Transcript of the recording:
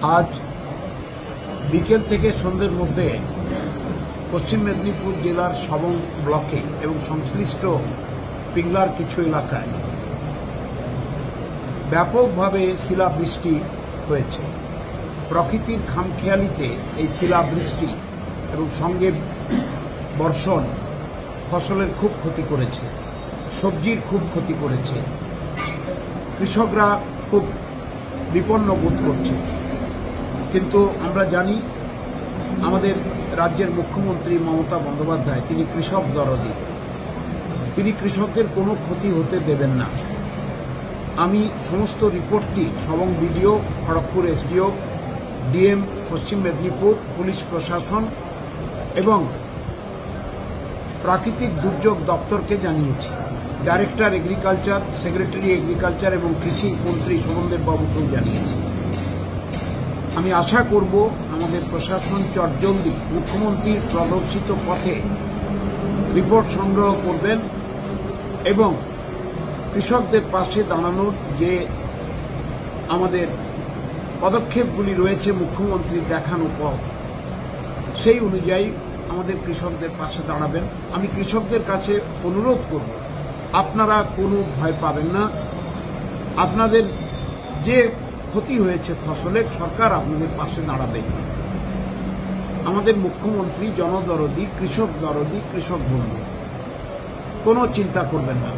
আজ বিকেল থেকে সন্ধ্যের মধ্যে পশ্চিম মেদিনীপুর জেলার সবং ব্লকে এবং সংশ্লিষ্ট পিংলার কিছু এলাকায় ব্যাপকভাবে শিলাবৃষ্টি হয়েছে। প্রকৃতির খামখেয়ালিতে এই শিলাবৃষ্টি এবং সঙ্গে বর্ষণ ফসলের খুব ক্ষতি করেছে, সবজির খুব ক্ষতি করেছে। কৃষকরা খুব বিপন্ন বোধ করছে। কিন্তু আমরা জানি আমাদের রাজ্যের মুখ্যমন্ত্রী মমতা বন্দ্যোপাধ্যায় তিনি কৃষক দরদি, তিনি কৃষকদের কোনো ক্ষতি হতে দেবেন না। আমি সমস্ত রিপোর্টটি Sabang BDO, Kharagpur SDO, DM Paschim Medinipur, police প্রশাসন এবং প্রাকৃতিক দুর্যোগ দপ্তরকে জানিয়েছি। ডাইরেক্টর এগ্রিকালচার, সেক্রেটারি এগ্রিকালচার এবং কৃষি মন্ত্রী শোভনদেব বাবুকেও জানিয়েছি। আমি আশা করব আমাদের প্রশাসন চটজলদি মুখ্যমন্ত্রীর প্রদর্শিত পথে রিপোর্ট সংগ্রহ করবেন এবং কৃষকদের পাশে দাঁড়ানোর যে আমাদের পদক্ষেপগুলি রয়েছে মুখ্যমন্ত্রীর দেখানো পথ, সেই অনুযায়ী আমাদের কৃষকদের পাশে দাঁড়াবেন। আমি কৃষকদের কাছে অনুরোধ করব, আপনারা কোনো ভয় পাবেন না। আপনাদের যে ক্ষতি হয়েছে ফসলের, সরকার আপনাদের পাশে দাঁড়াবে। আমাদের মুখ্যমন্ত্রী জনদরদি, কৃষক দরদি, কৃষক বন্ধু, কোনো চিন্তা করবেন না।